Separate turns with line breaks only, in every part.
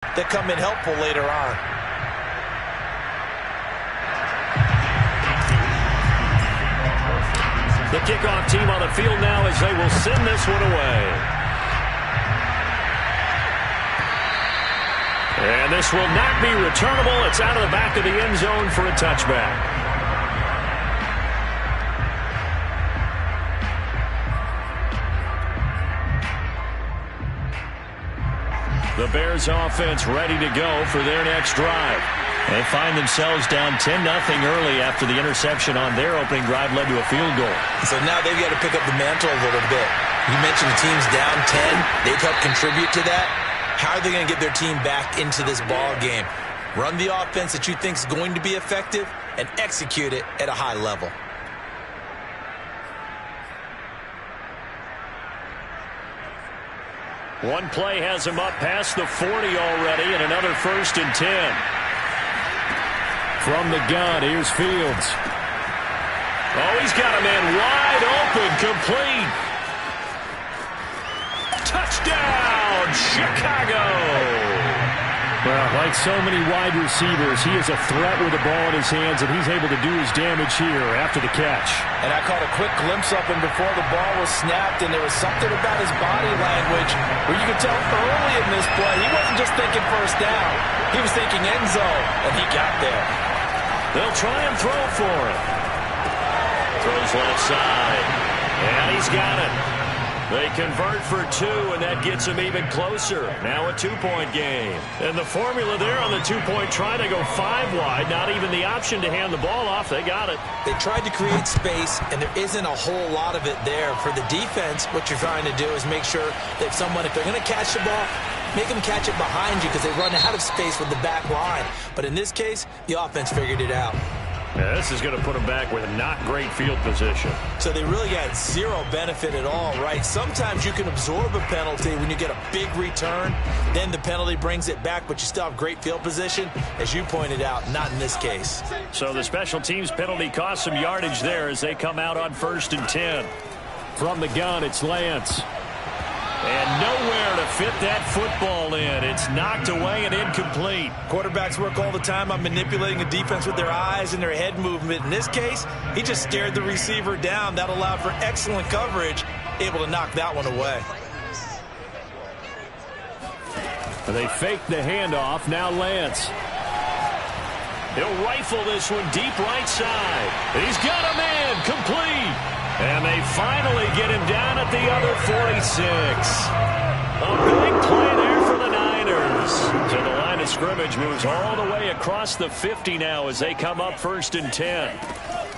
that come in helpful later on.
The kickoff team on the field now as they will send this one away. And this will not be returnable. It's out of the back of the end zone for a touchback. The Bears offense ready to go for their next drive. They find themselves down 10-0 early after the interception on their opening drive led to a field goal.
So now they've got to pick up the mantle a little bit. You mentioned the team's down 10. They've helped contribute to that. How are they going to get their team back into this ball game? Run the offense that you think is going to be effective and execute it at a high level.
One play has him up past the 40 already, and another 1st and 10. From the gun, here's Fields. Oh, he's got a man wide open, complete. Touchdown, Chicago! Well, like so many wide receivers, he is a threat with the ball in his hands, and he's able to do his damage here after the catch.
And I caught a quick glimpse of him before the ball was snapped, and there was something about his body language where you could tell early in this play he wasn't just thinking first down. He was thinking end zone, and he got there.
They'll try and throw for it. Throws left side, and he's got it. They convert for 2, and that gets them even closer. Now a 2-point game. And the formula there on the 2-point try to go 5 wide. Not even the option to hand the ball off. They got it.
They tried to create space, and there isn't a whole lot of it there. For the defense, what you're trying to do is make sure that if they're going to catch the ball, make them catch it behind you because they run out of space with the back line. But in this case, the offense figured it out.
Yeah, this is going to put them back with not great field position.
So they really got zero benefit at all, right? Sometimes you can absorb a penalty when you get a big return. Then the penalty brings it back, but you still have great field position. As you pointed out, not in this case.
So the special teams penalty cost some yardage there as they come out on 1st and 10. From the gun, it's Lance. And nowhere to fit that football in. It's knocked away and incomplete.
Quarterbacks work all the time on manipulating a defense with their eyes and their head movement. In this case, he just stared the receiver down. That allowed for excellent coverage, able to knock that one away.
They fake the handoff. Now Lance. He'll rifle this one deep right side. He's got a man complete. And they finally get him down at the other 46. A big play there for the Niners. So the line of scrimmage moves all the way across the 50 now as they come up 1st and 10.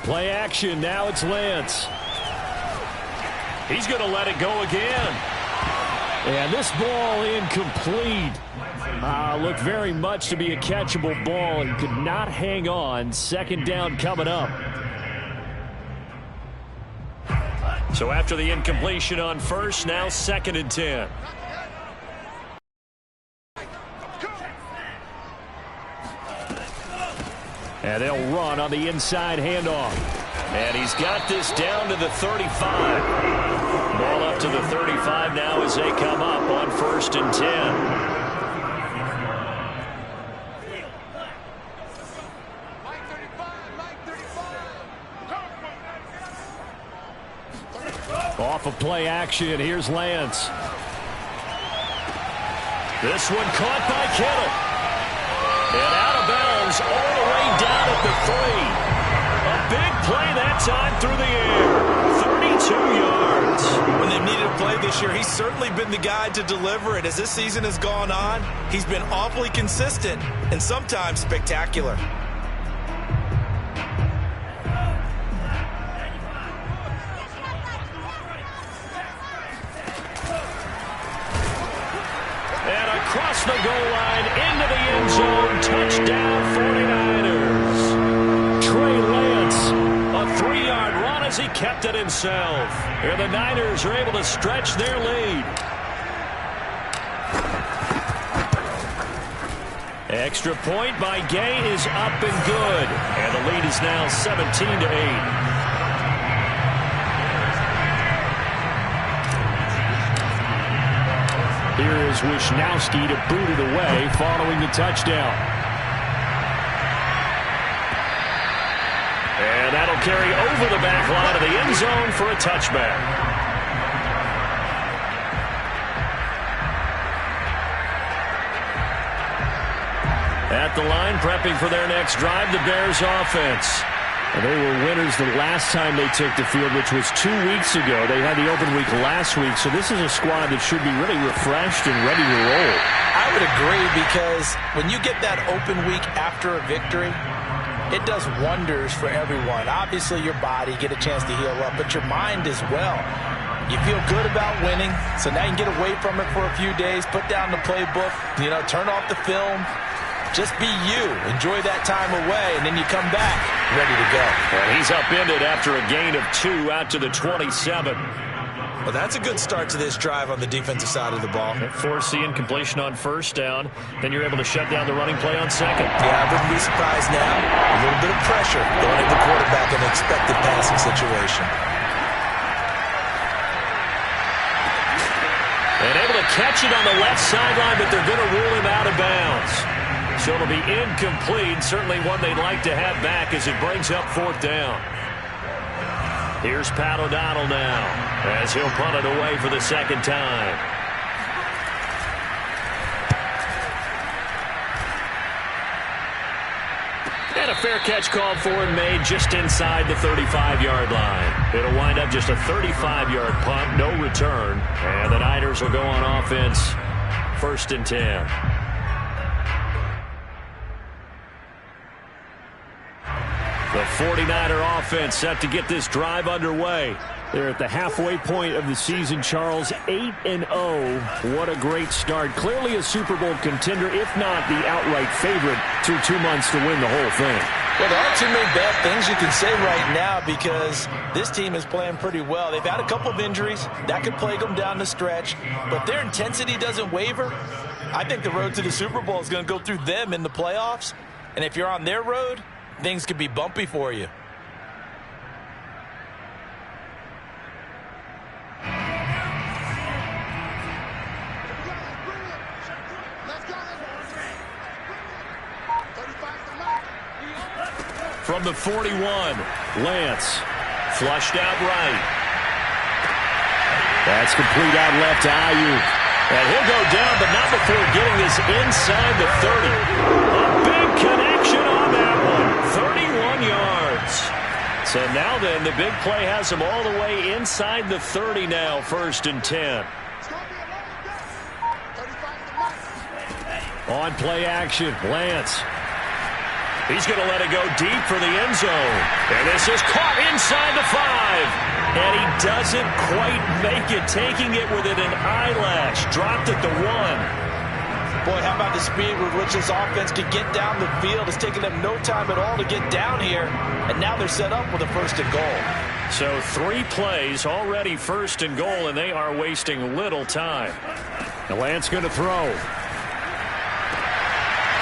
Play action. Now it's Lance. He's going to let it go again. And this ball incomplete. Looked very much to be a catchable ball and could not hang on. 2nd down coming up. So after the incompletion on 1st, now 2nd and 10. And they'll run on the inside handoff. And he's got this down to the 35. Ball up to the 35 now as they come up on 1st and 10. Off of play action, here's Lance. This one caught by Kittle. And out of bounds all the way down at the 3. A big play that time through the air. 32 yards.
When they've needed a play this year, he's certainly been the guy to deliver it. As this season has gone on, he's been awfully consistent and sometimes spectacular.
Across the goal line, into the end zone, touchdown 49ers. Trey Lance, a 3-yard run as he kept it himself. Here the Niners are able to stretch their lead. Extra point by Gay is up and good. And the lead is now 17-8. Here is Wisnowski to boot it away following the touchdown. And that'll carry over the back line of the end zone for a touchback. At the line, prepping for their next drive, the Bears offense. And they were winners the last time they took the field, which was 2 weeks ago. They had the open week last week, so this is a squad that should be really refreshed and ready to roll.
I would agree, because when you get that open week after a victory, it does wonders for everyone. Obviously, your body, get a chance to heal up, but your mind as well. You feel good about winning, so now you can get away from it for a few days, put down the playbook, turn off the film. Just be you. Enjoy that time away, and then you come back ready to go.
And he's upended after a gain of 2 out to the 27.
Well, that's a good start to this drive on the defensive side of the ball.
Force the incompletion on first down. Then you're able to shut down the running play on second.
Yeah, I wouldn't be surprised now. A little bit of pressure going at the quarterback in an expected passing situation.
And able to catch it on the left sideline, but they're going to rule him out of bounds. So it'll be incomplete. Certainly one they'd like to have back as it brings up 4th down. Here's Pat O'Donnell now as he'll punt it away for the second time. And a fair catch called for and made just inside the 35-yard line. It'll wind up just a 35-yard punt, no return. And the Niners will go on offense, 1st and 10. The 49er offense set to get this drive underway. They're at the halfway point of the season, Charles, 8-0. What a great start. Clearly a Super Bowl contender, if not the outright favorite, through 2 months to win the whole thing.
Well, there aren't too many bad things you can say right now, because this team is playing pretty well. They've had a couple of injuries. That could plague them down the stretch. But their intensity doesn't waver. I think the road to the Super Bowl is going to go through them in the playoffs. And if you're on their road, things could be bumpy for you.
From the 41, Lance flushed out right. That's complete out left to Ayuk. And he'll go down, but not before getting this inside the 30. A big connection on that one. 31 yards. So now then, the big play has him all the way inside the 30 now, 1st and 10. On play action, Lance. He's going to let it go deep for the end zone. And this is caught inside the 5. And he doesn't quite make it, taking it within an eyelash. Dropped at the 1.
Boy, how about the speed with which this offense can get down the field? It's taken them no time at all to get down here. And now they're set up with a 1st and goal.
So 3 plays already 1st and goal, and they are wasting little time. The Lance going to throw.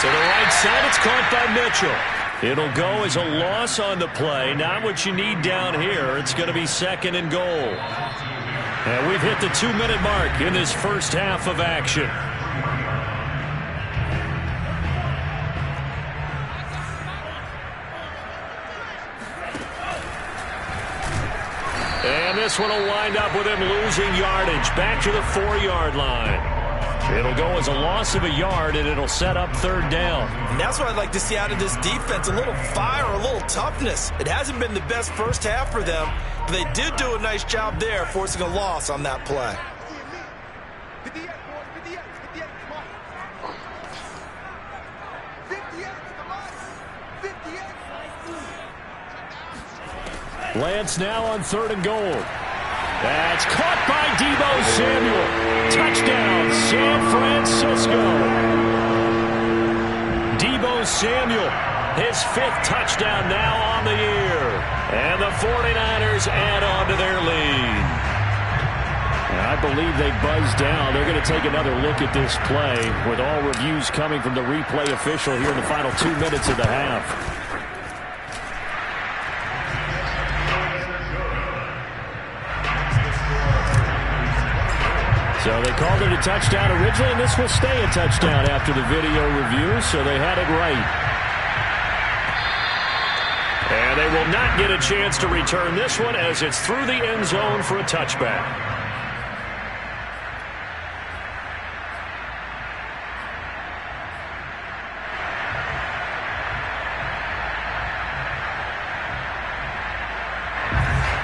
To the right side, it's caught by Mitchell. It'll go as a loss on the play. Not what you need down here. It's going to be 2nd and goal. And we've hit the 2-minute mark in this first half of action. And this one will wind up with him losing yardage. Back to the 4-yard line. It'll go as a loss of a yard, and it'll set up 3rd down.
And that's what I'd like to see out of this defense, a little fire, a little toughness. It hasn't been the best first half for them, but they did do a nice job there, forcing a loss on that play.
Lance now on 3rd and goal. That's caught by Deebo Samuel. Touchdown, San Francisco. Deebo Samuel, his 5th touchdown now on the year. And the 49ers add on to their lead. And I believe they buzzed down. They're going to take another look at this play, with all reviews coming from the replay official here in the final 2 minutes of the half. So they called it a touchdown originally, and this will stay a touchdown after the video review, so they had it right. And they will not get a chance to return this one as it's through the end zone for a touchback.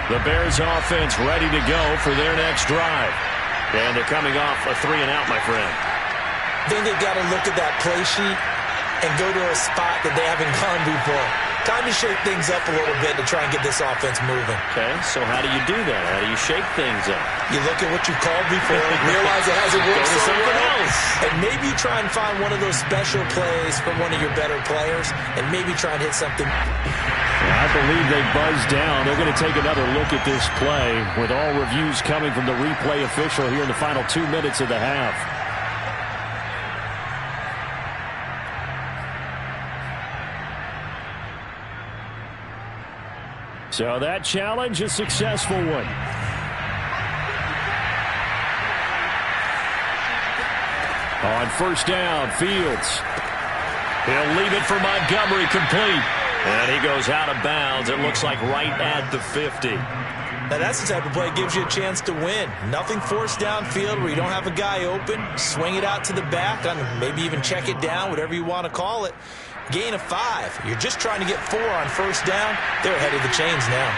The Bears offense ready to go for their next drive. And they're coming off a 3-and-out, my friend.
I think they've got to look at that play sheet and go to a spot that they haven't gone before. Time to shake things up a little bit to try and get this offense moving.
Okay, so how do you do that? How do you shake things up?
You look at what you called before, realize it hasn't worked so well,
else.
and maybe try and find one of those special plays from one of your better players, and maybe try and hit something.
I believe they buzzed down. They're going to take another look at this play with all reviews coming from the replay official here in the final 2 minutes of the half. So that challenge, a successful one. On first down, Fields. He'll leave it for Montgomery, complete. And he goes out of bounds. It looks like right at the 50.
Now that's the type of play that gives you a chance to win. Nothing forced downfield where you don't have a guy open. Swing it out to the back, maybe even check it down, whatever you want to call it. Gain of 5. You're just trying to get 4 on first down. They're ahead of the chains now.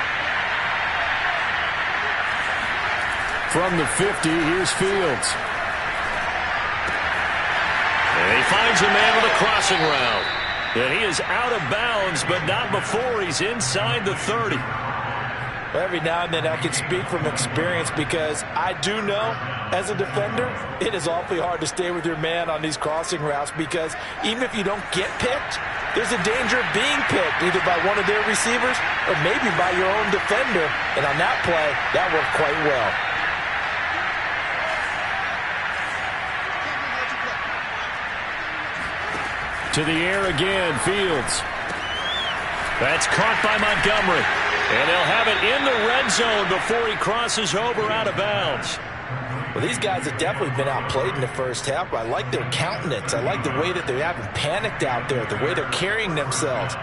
From the 50, here's Fields. And he finds a man with a crossing route. And he is out of bounds, but not before he's inside the 30.
Every now and then I can speak from experience because I do know, as a defender, it is awfully hard to stay with your man on these crossing routes because even if you don't get picked, there's a danger of being picked either by one of their receivers or maybe by your own defender. And on that play, that worked quite well.
To the air again, Fields. That's caught by Montgomery. And they'll have it in the red zone before he crosses over out of bounds.
Well, these guys have definitely been outplayed in the first half, but I like their countenance. I like the way that they haven't panicked out there, the way they're carrying themselves.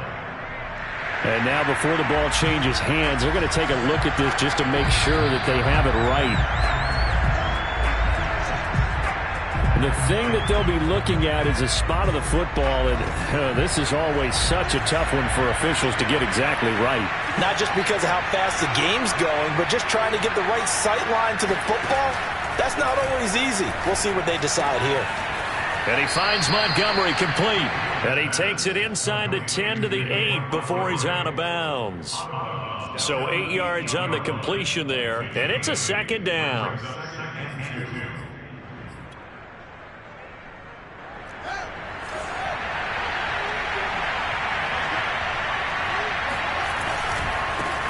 And now before the ball changes hands, they're going to take a look at this just to make sure that they have it right. The thing that they'll be looking at is a spot of the football, and this is always such a tough one for officials to get exactly right.
Not just because of how fast the game's going, but just trying to get the right sight line to the football. That's not always easy. We'll see what they decide here.
And he finds Montgomery complete. And he takes it inside the 10 to the 8 before he's out of bounds. So 8 yards on the completion there, and it's a second down.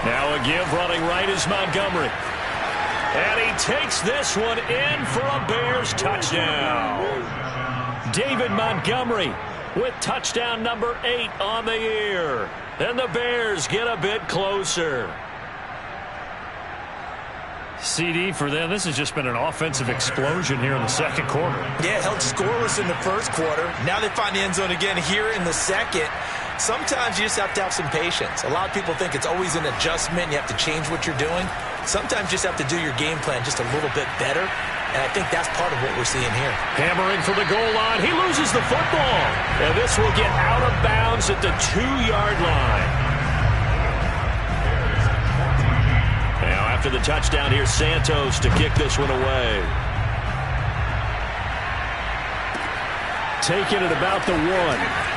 Now a give running right is Montgomery. And he takes this one in for a Bears touchdown. David Montgomery with touchdown number 8 on the year. And the Bears get a bit closer. CD for them, this has just been an offensive explosion here in the second quarter.
Yeah, held scoreless in the first quarter. Now they find the end zone again here in the second. Sometimes you just have to have some patience. A lot of people think it's always an adjustment. You have to change what you're doing. Sometimes you just have to do your game plan just a little bit better. And I think that's part of what we're seeing here.
Hammering for the goal line. He loses the football. And this will get out of bounds at the 2-yard line. Now after the touchdown, here's Santos to kick this one away. Taking it about the 1.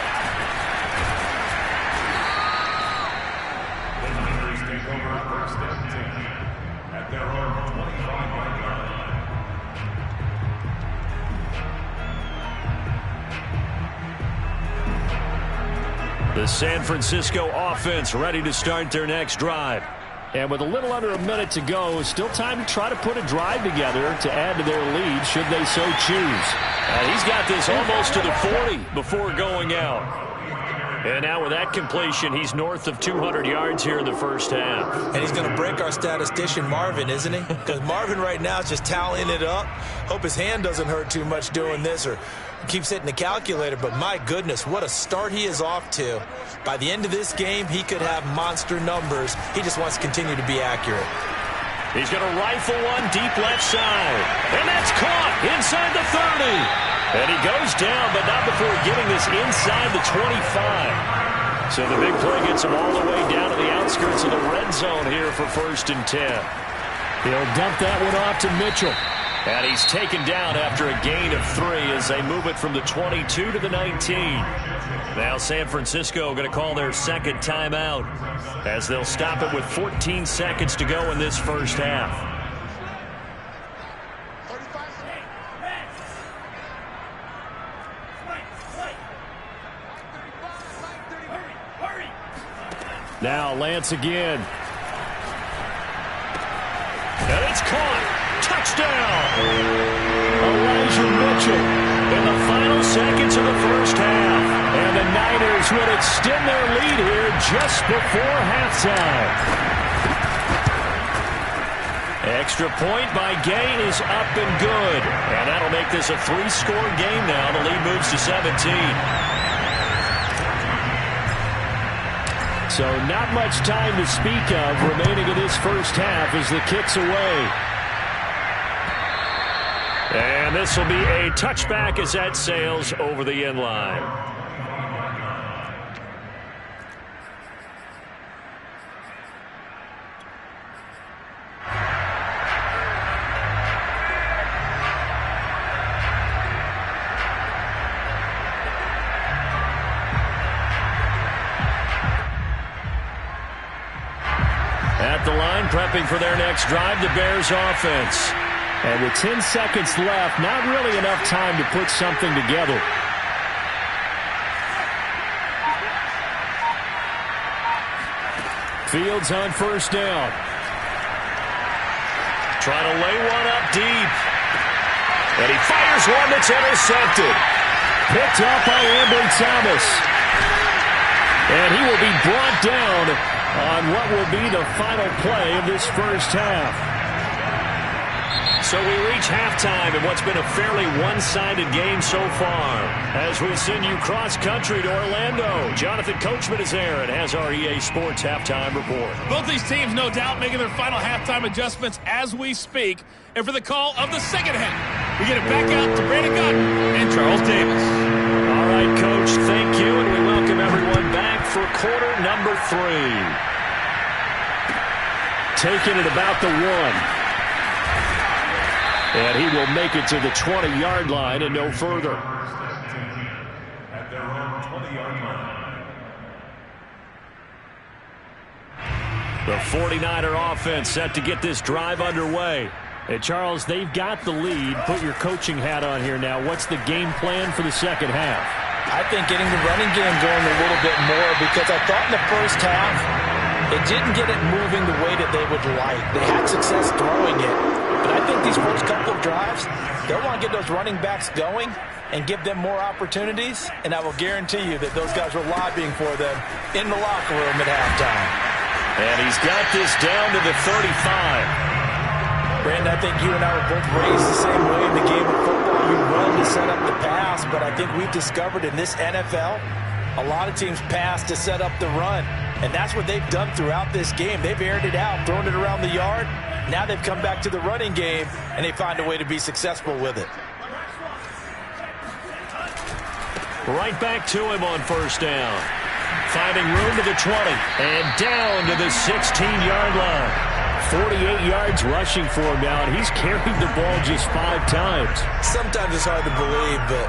The San Francisco offense ready to start their next drive. And with a little under a minute to go, still time to try to put a drive together to add to their lead should they so choose. And he's got this almost to the 40 before going out. And now with that completion, he's north of 200 yards here in the first half.
And he's going to break our statistician Marvin, isn't he? Because Marvin right now is just tallying it up. Hope his hand doesn't hurt too much doing this or keeps hitting the calculator. But my goodness, what a start he is off to. By the end of this game, he could have monster numbers. He just wants to continue to be accurate.
He's going to rifle one deep left side. And that's caught inside the 30. And he goes down, but not before getting this inside the 25. So the big play gets him all the way down to the outskirts of the red zone here for 1st and 10.
He'll dump that one off to Mitchell.
And he's taken down after a gain of 3 as they move it from the 22 to the 19. Now San Francisco going to call their second timeout as they'll stop it with 14 seconds to go in this first half.
Now Lance again.
And it's caught. Touchdown.
Elijah Mitchell
In the final seconds of the first half.
And the Niners would extend their lead here just before halftime.
Extra point by Gain is up and good. And that'll make this a 3-score game now. The lead moves to 17.
So not much time to speak of remaining in this first half as the kick's away.
And this will be a touchback as that sails over the end line. At the line, prepping for their next drive, the Bears offense.
And with 10 seconds left, not really enough time to put something together. Fields on first down.
Trying to lay one up deep. And he fires one that's intercepted.
Picked up by Ambry Thomas. And he will be brought down on what will be the final play of this first half.
So we reach halftime in what's been a fairly one-sided game so far. As we send you cross-country to Orlando, Jonathan Coachman is there and has our EA Sports halftime report.
Both these teams, no doubt, making their final halftime adjustments as we speak. And for the call of the second half, we get it back out to Brandon Gutton and Charles Davis.
All right, Coach, thank you, and we welcome everyone back for quarter number 3.
Taking it about the 1. And he will make it to the 20-yard line and no further.
At their own 20-yard line.
The 49er offense set to get this drive underway.
And Charles, they've got the lead. Put your coaching hat on here now. What's the game plan for the second half?
I think getting the running game going a little bit more, because I thought in the first half it didn't get it moving the way that they would like. They had success throwing it. But I think these first couple of drives, they'll want to get those running backs going and give them more opportunities. And I will guarantee you that those guys were lobbying for them in the locker room at halftime.
And he's got this down to the 35.
Brandon, I think you and I were both raised the same way in the game of football. You run to set up the pass, but I think we've discovered in this NFL, a lot of teams pass to set up the run. And that's what they've done throughout this game. They've aired it out, thrown it around the yard. Now they've come back to the running game, and they find a way to be successful with it.
Right back to him on first down. Finding room to the 20 and down to the 16-yard line.
48 yards rushing for him now, and he's carried the ball just 5 times.
Sometimes it's hard to believe, but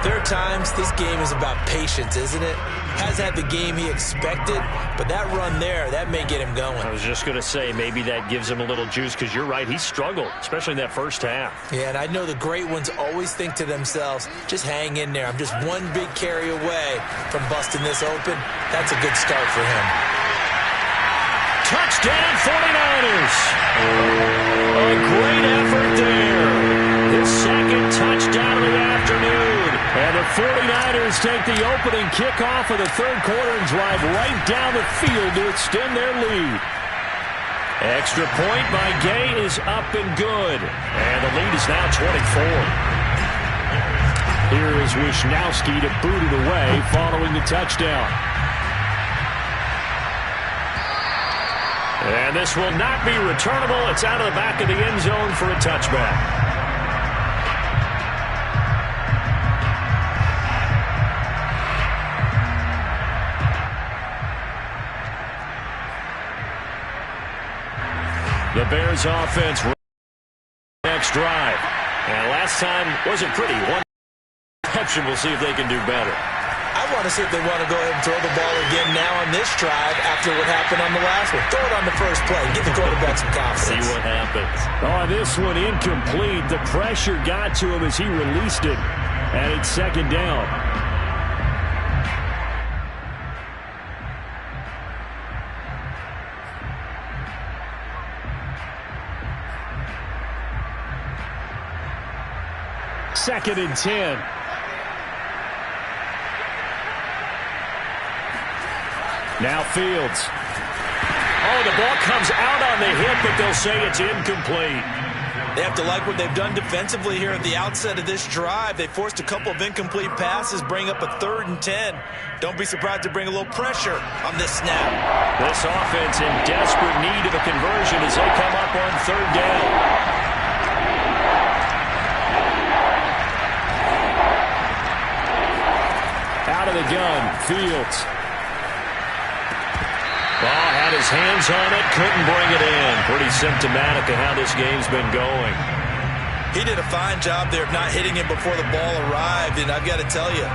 there are times this game is about patience, isn't it? Has had the game he expected, but that run there, that may get him going.
I was just going to say, maybe that gives him a little juice, because you're right, he struggled, especially in that first half.
Yeah, and I know the great ones always think to themselves, just hang in there. I'm just one big carry away from busting this open. That's a good start for him.
Touchdown 49ers! A great effort there. His second touchdown of the afternoon.
And the 49ers take the opening kickoff of the third quarter and drive right down the field to extend their lead. Extra point by Gay is up and good. And the lead is now 24. Here is Wisnowski to boot it away following the touchdown. And this will not be returnable. It's out of the back of the end zone for a touchback. The Bears offense next drive. And last time wasn't pretty. One exception. We'll see if they can do better.
I want to see if they want to go ahead and throw the ball again now on this drive after what happened on the last one. Throw it on the first play. Give the quarterback some confidence.
See what happens.
Oh, this one incomplete. The pressure got to him as he released it. And it's second down. Second and 10. Now Fields.
Oh, the ball comes out on the hip, but they'll say it's incomplete.
They have to like what they've done defensively here at the outset of this drive. They forced a couple of incomplete passes, bring up a 3rd and 10. Don't be surprised to bring a little pressure on this snap.
This offense in desperate need of a conversion as they come up on 3rd down.
Out of the gun, Fields.
Ball had his hands on it, couldn't bring it in. Pretty symptomatic of how this game's been going.
He did a fine job there of not hitting it before the ball arrived, and I've got to tell you,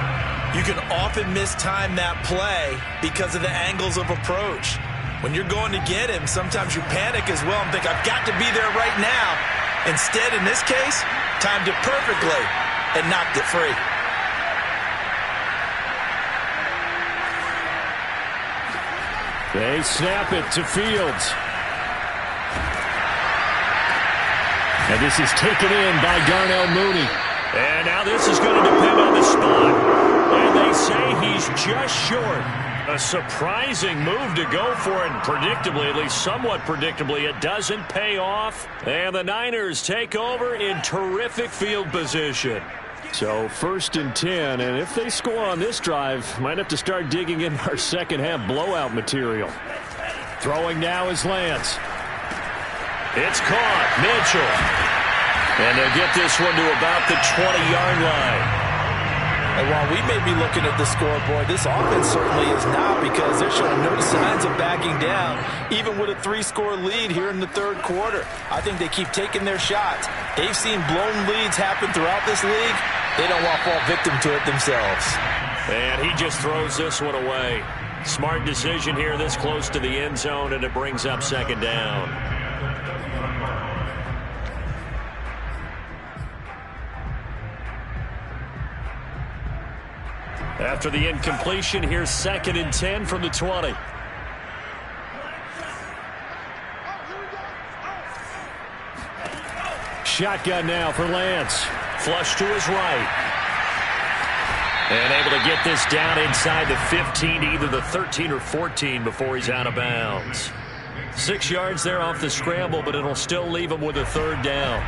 you can often mistime that play because of the angles of approach. When you're going to get him, sometimes you panic as well and think, I've got to be there right now. Instead, in this case, timed it perfectly and knocked it free.
They snap it to Fields. And this is taken in by Darnell Mooney.
And now this is going to depend on the spot. And they say he's just short. A surprising move to go for it. And predictably, at least somewhat predictably, it doesn't pay off. And the Niners take over in terrific field position.
So 1st and 10, and if they score on this drive, might have to start digging in our second half blowout material. Throwing now is Lance.
It's caught. Mitchell. And they'll get this one to about the 20-yard line.
And while we may be looking at the scoreboard, this offense certainly is not, because they're showing no signs of backing down, even with a 3-score lead here in the 3rd quarter. I think they keep taking their shots. They've seen blown leads happen throughout this league. They don't want to fall victim to it themselves.
And he just throws this one away. Smart decision here this close to the end zone, and it brings up 2nd down. After the incompletion, here's 2nd and 10 from the 20.
Shotgun now for Lance.
Flush to his right. And able to get this down inside the 15, either the 13 or 14 before he's out of bounds. 6 yards there off the scramble, but it'll still leave him with a 3rd down.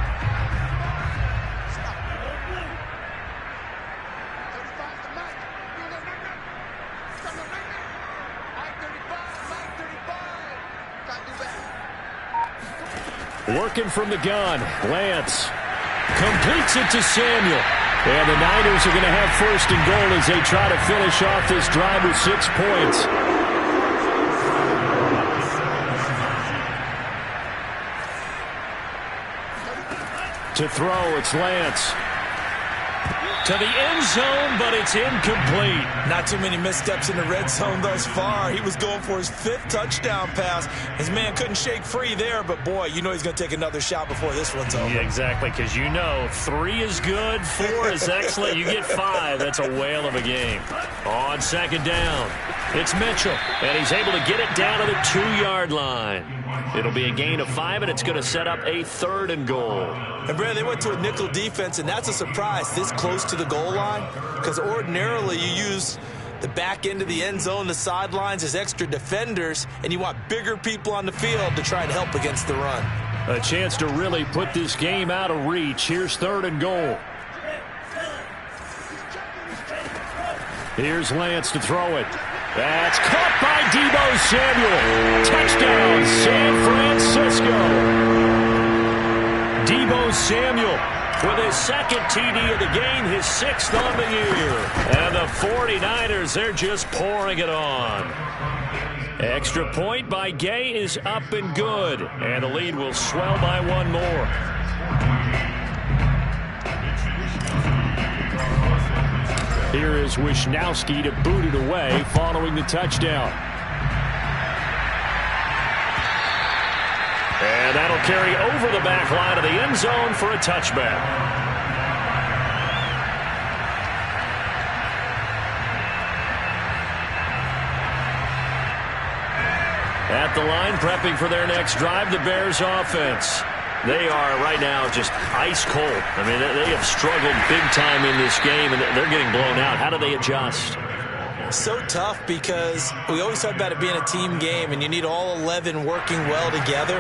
Working from the gun, Lance completes it to Samuel. And the Niners are going to have 1st and goal as they try to finish off this drive with 6 points. To throw, it's Lance.
To the end zone, but it's incomplete.
Not too many missteps in the red zone thus far. He was going for his 5th touchdown pass. His man couldn't shake free there, but boy, you know he's going to take another shot before this one's over.
Yeah, exactly, because you know 3 is good, 4 is excellent. You get 5, that's a whale of a game. On 2nd down, it's Mitchell, and he's able to get it down to the 2-yard line. It'll be a gain of 5, and it's going to set up a 3rd and goal.
And Brad, they went to a nickel defense, and that's a surprise this close to to the goal line, because ordinarily you use the back end of the end zone, the sidelines as extra defenders, and you want bigger people on the field to try and help against the run.
A chance to really put this game out of reach. Here's 3rd and goal. Here's Lance to throw it. That's caught by Deebo Samuel. Touchdown, San Francisco. Deebo Samuel with his 2nd TD of the game, his 6th on the year. And the 49ers, they're just pouring it on. Extra point by Gay is up and good. And the lead will swell by 1 more. Here is Wisnowski to boot it away following the touchdown. And that'll carry over the back line of the end zone for a touchback. At the line, prepping for their next drive, the Bears offense. They are right now just ice cold. I mean, they have struggled big time in this game, and they're getting blown out. How do they adjust?
So tough, because we always talk about it being a team game, and you need all 11 working well together.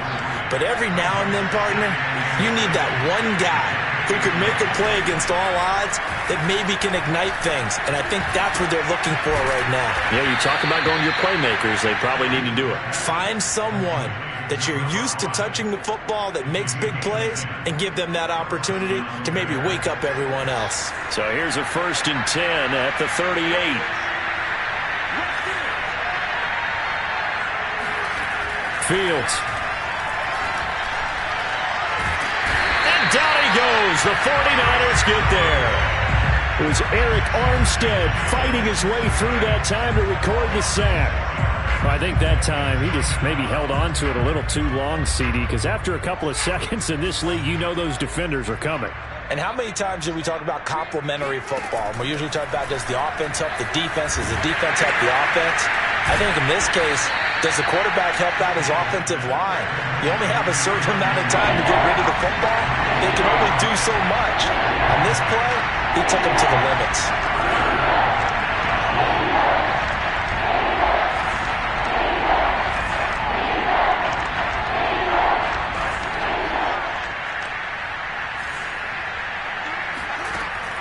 But every now and then, partner, you need that one guy who could make a play against all odds that maybe can ignite things. And I think that's what they're looking for right now.
Yeah, you talk about going to your playmakers. They probably need to do it.
Find someone that you're used to touching the football that makes big plays and give them that opportunity to maybe wake up everyone else.
So here's a 1st and 10 at the 38. Fields. And down he goes. The 49ers get there. It was Eric Armstead fighting his way through that time to record the sack. Well, I think that time he just maybe held on to it a little too long, CD, because after a couple of seconds in this league, you know those defenders are coming.
And how many times do we talk about complementary football? And we usually talk about, does the offense help the defense? Does the defense help the offense? I think in this case, does the quarterback help out his offensive line? You only have a certain amount of time to get rid of the football. They can only do so much. On this play, he took him to the limits.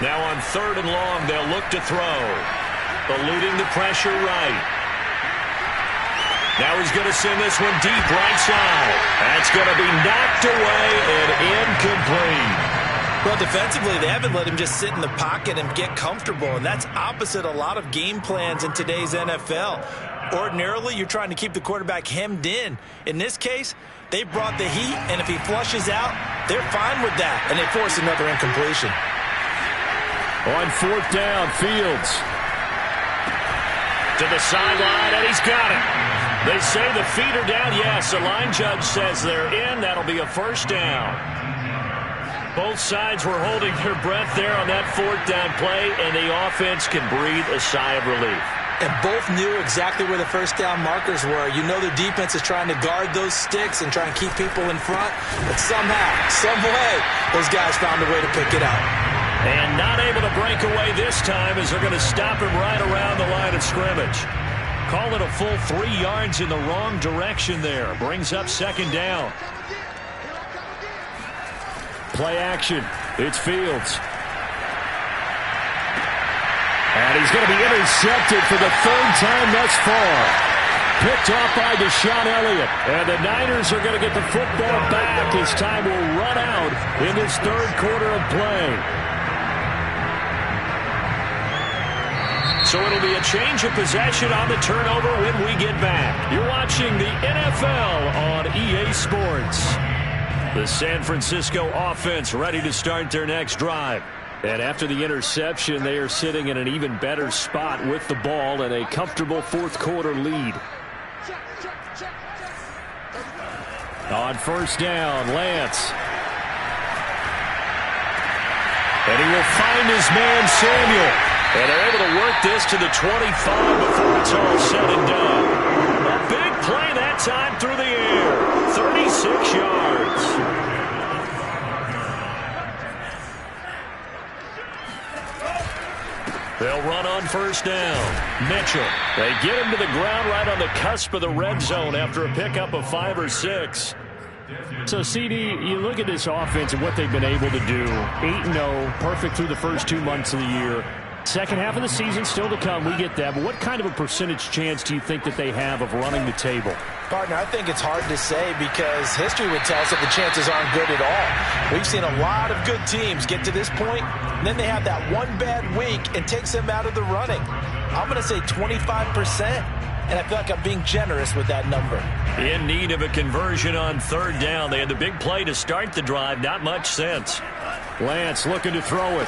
Now on 3rd and long, they'll look to throw. Eluding the pressure right. Now he's going to send this one deep right side. That's going to be knocked away and incomplete.
Well, defensively, they haven't let him just sit in the pocket and get comfortable, and that's opposite a lot of game plans in today's NFL. Ordinarily, you're trying to keep the quarterback hemmed in. In this case, they brought the heat, and if he flushes out, they're fine with that, and they force another incompletion.
On 4th down, Fields. To the sideline, and he's got it. They say the feet are down. Yes, the line judge says they're in. That'll be a 1st down. Both sides were holding their breath there on that 4th down play, and the offense can breathe a sigh of relief.
And both knew exactly where the 1st down markers were. You know the defense is trying to guard those sticks and try and keep people in front, but somehow, some way, those guys found a way to pick it up.
And not able to break away this time as they're going to stop him right around the line of scrimmage. Call it a full 3 yards in the wrong direction there. Brings up 2nd down. Play action. It's Fields. And he's going to be intercepted for the 3rd time thus far. Picked off by Deshaun Elliott. And the Niners are going to get the football back as time will run out in this 3rd quarter of play. So it'll be a change of possession on the turnover when we get back. You're watching the NFL on EA Sports. The San Francisco offense ready to start their next drive. And after the interception, they are sitting in an even better spot with the ball and a comfortable 4th quarter lead. On 1st down, Lance. And he will find his man, Samuel. And they're able to work this to the 25 before it's all said and done. A big play that time through the air. 36 yards.
They'll run on first down. Mitchell. They get him to the ground right on the cusp of the red zone after a pickup of 5 or 6.
So, CD, you look at this offense and what they've been able to do. 8-0, perfect through the first 2 months of the year. Second half of the season still to come. We get that. But what kind of a percentage chance do you think that they have of running the table?
Partner, I think it's hard to say because history would tell us that the chances aren't good at all. We've seen a lot of good teams get to this point, and then they have that one bad week and takes them out of the running. I'm going to say 25%, and I feel like I'm being generous with that number.
In need of a conversion on third down. They had the big play to start the drive. Not much sense.
Lance looking to throw it.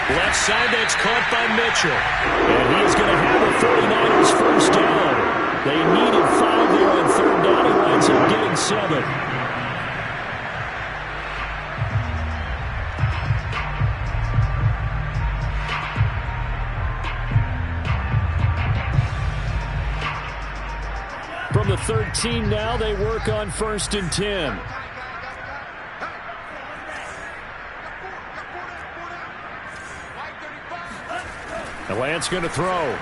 Left side, that's caught by Mitchell. And he's going to have a 49ers first down. They needed 5 there on third down. He winds up getting 7.
From the 13 now, they work on 1st and 10. And Lance going to throw.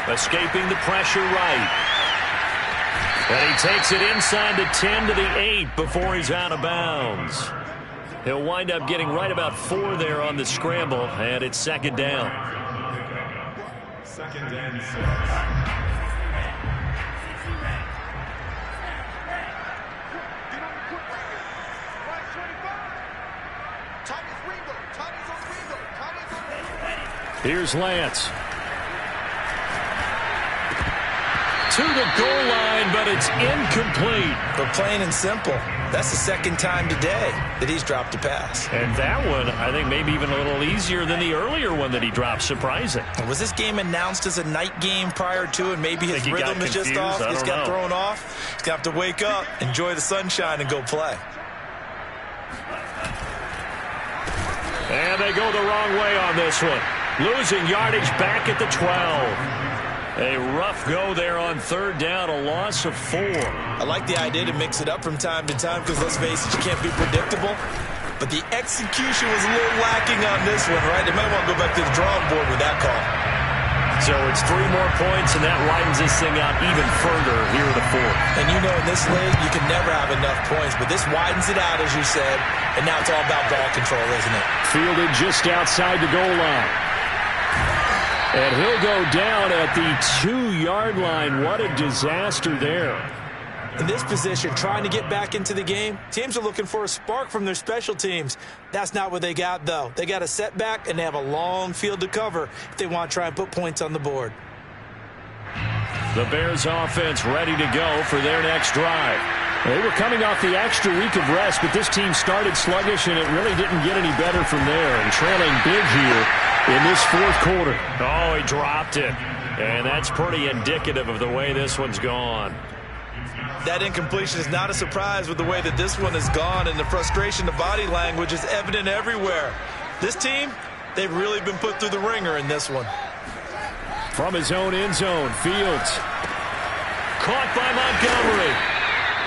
Escaping the pressure right. And he takes it inside the 10 to the 8 before he's out of bounds. He'll wind up getting right about 4 there on the scramble, and it's second down.
Second and 6.
Here's Lance.
To the goal line, but it's incomplete.
But plain and simple, that's the second time today that he's dropped a pass.
And that one, I think, maybe even a little easier than the earlier one that he dropped. Surprising.
Was this game announced as a night game prior to, and maybe his rhythm is just off? He's got thrown off. He's going to have to wake up, enjoy the sunshine, and go play.
And they go the wrong way on this one. Losing yardage back at the 12. A rough go there on third down, a loss of 4.
I like the idea to mix it up from time to time because, let's face it, you can't be predictable. But the execution was a little lacking on this one, right? They might want to go back to the drawing board with that call.
So it's 3 more points, and that widens this thing out even further here in the 4th.
And you know, in this league, you can never have enough points. But this widens it out, as you said, and now it's all about ball control, isn't it?
Fielded just outside the goal line. And he'll go down at the 2-yard line. What a disaster there.
In this position, trying to get back into the game, teams are looking for a spark from their special teams. That's not what they got, though. They got a setback, and they have a long field to cover if they want to try and put points on the board.
The Bears offense ready to go for their next drive.
They were coming off the extra week of rest, but this team started sluggish, and it really didn't get any better from there. And trailing big here in this 4th quarter.
Oh, he dropped it. And that's pretty indicative of the way this one's gone.
That incompletion is not a surprise with the way that this one has gone, and the frustration, the body language is evident everywhere. This team, they've really been put through the ringer in this one.
From his own end zone, Fields.
Caught by Montgomery.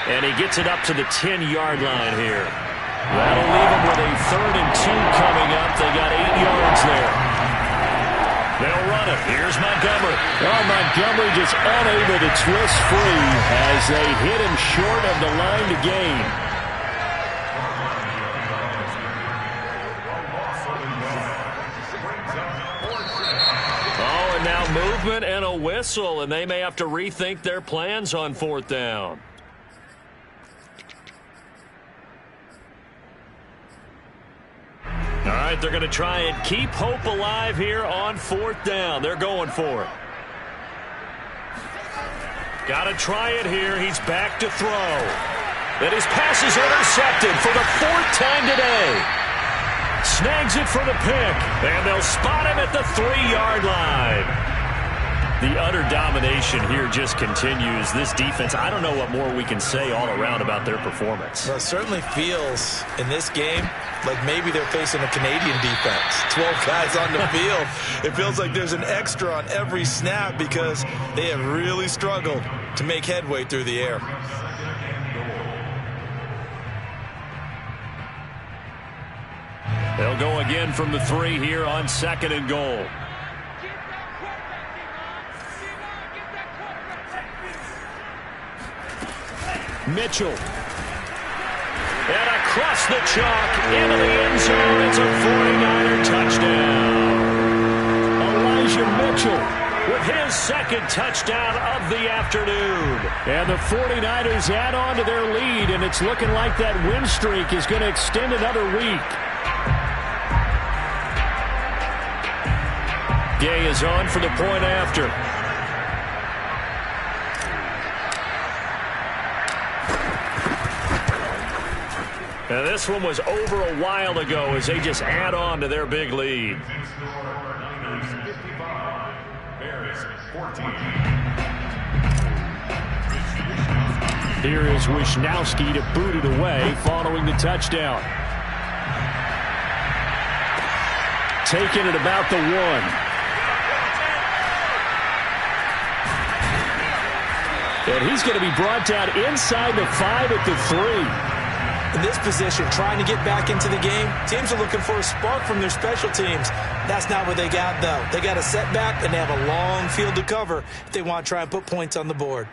And he gets it up to the 10-yard line here. That'll leave him with a 3rd and 2 coming up. They got 8 yards there. They'll run it. Here's Montgomery.
Oh, Montgomery just unable to twist free as they hit him short of the line to gain.
Oh, and now movement and a whistle, and they may have to rethink their plans on 4th down. All right, they're going to try and keep hope alive here on 4th down. They're going for it. Got to try it here. He's back to throw. Then his pass is intercepted for the 4th time today. Snags it for the pick, and they'll spot him at the 3-yard line. The utter domination here just continues. This defense, I don't know what more we can say all around about their performance.
Well, it certainly feels in this game like maybe they're facing a Canadian defense. 12 guys on the field. It feels like there's an extra on every snap because they have really struggled to make headway through the air.
They'll go again from the 3 here on 2nd and goal. Mitchell. And across the chalk into the end zone. It's a 49er touchdown. Elijah Mitchell with his 2nd touchdown of the afternoon. And the 49ers add on to their lead, and it's looking like that win streak is going to extend another week. Gay is on for the point after. Now this one was over a while ago as they just add on to their big lead. Here is Wisnowski to boot it away following the touchdown. Taking it about the 1. And he's going to be brought down inside the 5 at the 3.
In this position, trying to get back into the game, teams are looking for a spark from their special teams. That's not what they got, though. They got a setback, and they have a long field to cover if they want to try and put points on the board.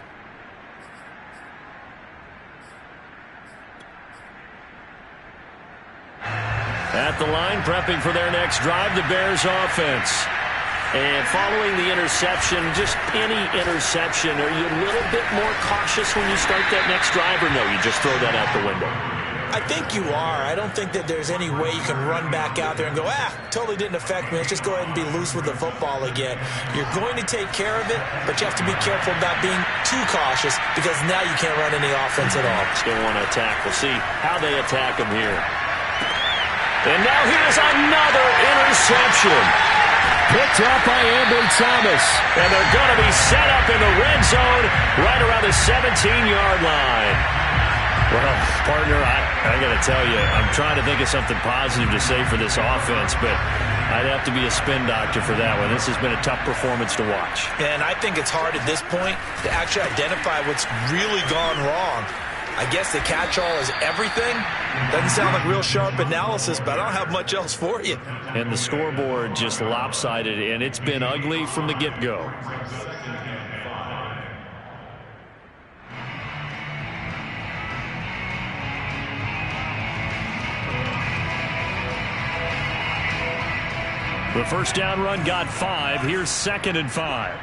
At the line, prepping for their next drive, the Bears offense. And following the interception, just any interception, are you a little bit more cautious when you start that next drive, or no, you just throw that out the window?
I think you are. I don't think that there's any way you can run back out there and go, totally didn't affect me. Let's just go ahead and be loose with the football again. You're going to take care of it, but you have to be careful about being too cautious because now you can't run any offense at all.
Still want to attack. We'll see how they attack him here. And now here's another interception. Picked up by Ambry Thomas. And they're going to be set up in the red zone right around the 17-yard line. Well, partner, I got to tell you, I'm trying to think of something positive to say for this offense, but I'd have to be a spin doctor for that one. This has been a tough performance to watch.
And I think it's hard at this point to actually identify what's really gone wrong. I guess the catch-all is everything. Doesn't sound like real sharp analysis, but I don't have much else for you.
And the scoreboard just lopsided, and it's been ugly from the get-go. The first down run got 5. Here's 2nd and 5.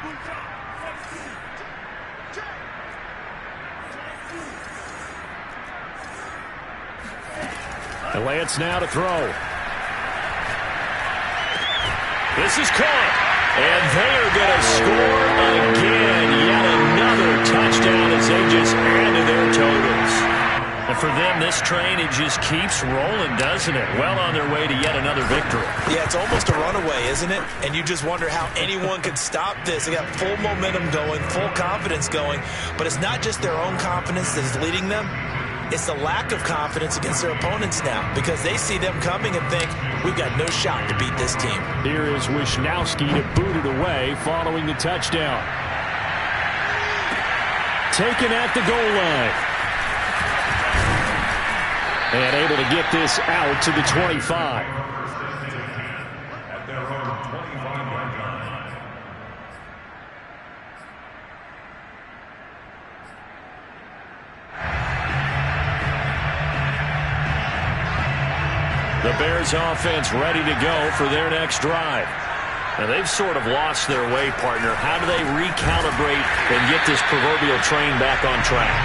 And Lance now to throw. This is caught. And they are going to score again. Yet another touchdown as they just add to their totals. And for them, this train, it just keeps rolling, doesn't it? Well on their way to yet another victory.
Yeah, it's almost a runaway, isn't it? And you just wonder how anyone could stop this. They got full momentum going, full confidence going. But it's not just their own confidence that is leading them. It's the lack of confidence against their opponents now because they see them coming and think, we've got no shot to beat this team.
Here is Wisnowski to boot it away following the touchdown. Taken at the goal line. And able to get this out to the 25.
At their own 25-yard line.
The Bears offense ready to go for their next drive. Now they've sort of lost their way, partner. How do they recalibrate and get this proverbial train back on track?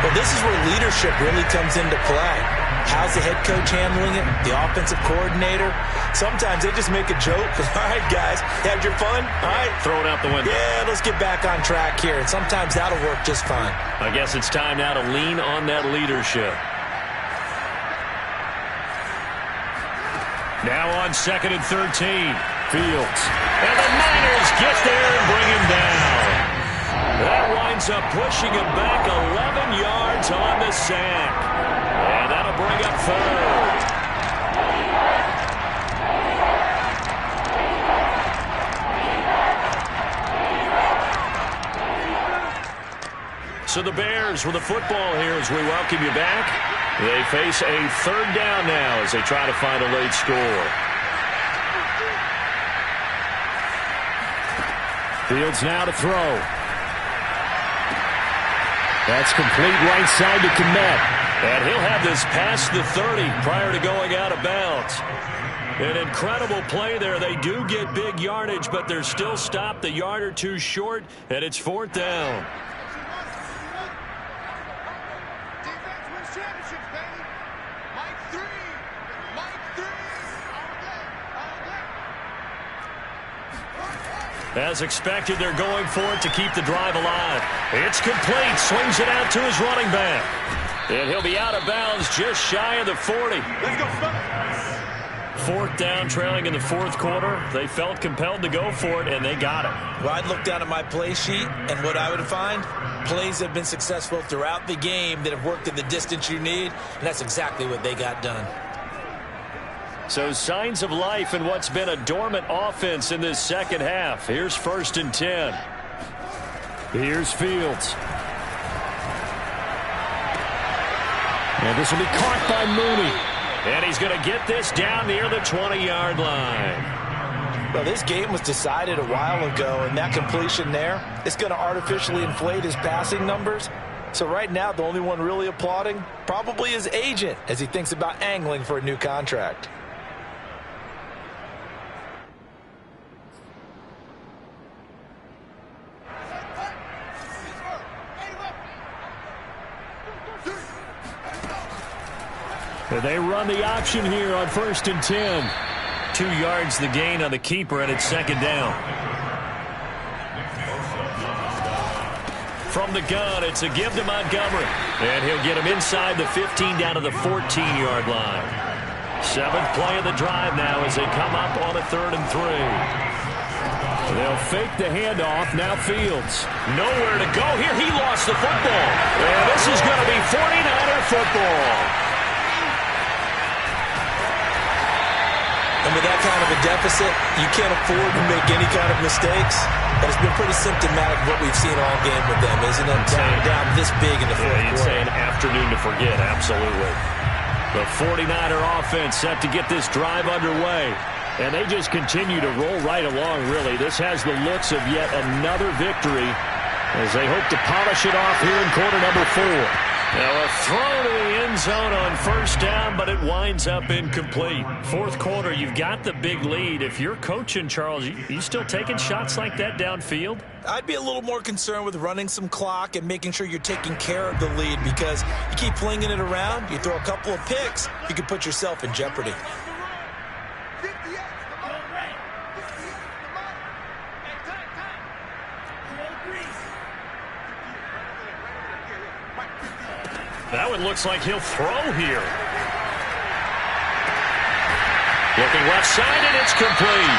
Well, this is where leadership really comes into play. How's the head coach handling it? The offensive coordinator? Sometimes they just make a joke. All right, guys, had your fun? All right.
Throw it out the window.
Yeah, let's get back on track here. And sometimes that'll work just fine.
I guess it's time now to lean on that leadership. Now on 2nd and 13. Fields. And the Niners get there and bring him down. That winds up pushing him back 11 yards on the sack. And that'll bring up 3rd. So the Bears with the football here as we welcome you back.
They face a third down now as they try to find a late score.
Fields now to throw. That's complete right side to Kmet.
And he'll have this past the 30 prior to going out of bounds. An incredible play there. They do get big yardage, but they're still stopped a yard or two short, and it's 4th down. As expected, they're going for it to keep the drive alive. It's complete. Swings it out to his running back. And he'll be out of bounds just shy of the 40.
Let's go,
4th down, trailing in the 4th quarter. They felt compelled to go for it, and they got it.
Well, I'd look down at my play sheet, and what I would find, plays have been successful throughout the game that have worked in the distance you need, and that's exactly what they got done.
So signs of life in what's been a dormant offense in this second half. Here's 1st and 10.
Here's Fields. And this will be caught by Mooney.
And he's going to get this down near the 20-yard line.
Well, this game was decided a while ago, and that completion there is going to artificially inflate his passing numbers. So right now, the only one really applauding probably his agent as he thinks about angling for a new contract.
They run the option here on 1st and 10.
2 yards the gain on the keeper, and it's 2nd down. From the gun, it's a give to Montgomery. And he'll get him inside the 15 down to the 14-yard line. 7th play of the drive now as they come up on a 3rd and 3.
They'll fake the handoff. Now Fields.
Nowhere to go here. He lost the football. And this is going to be 49er football.
And with that kind of a deficit, you can't afford to make any kind of mistakes. But it's been pretty symptomatic of what we've seen all game with them, isn't it? Down this big in the fourth quarter.
You'd say an afternoon to forget, absolutely. The 49er offense set to get this drive underway.
And they just continue to roll right along, really. This has the looks of yet another victory as they hope to polish it off here in quarter number 4.
Now a throw to the end zone on 1st down, but it winds up incomplete. 4th quarter, you've got the big lead. If you're coaching, Charles, you still taking shots like that downfield?
I'd be a little more concerned with running some clock and making sure you're taking care of the lead, because you keep flinging it around, you throw a couple of picks, you could put yourself in jeopardy.
That one looks like he'll throw here. Looking left side, and it's complete.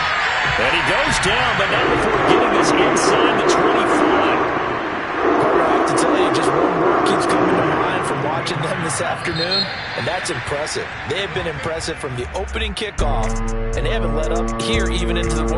And he goes down, but not before getting this inside the 25.
Carter, I have to tell you, just one word keeps coming to mind from watching them this afternoon, and that's impressive. They have been impressive from the opening kickoff, and they haven't let up here even into the fourth.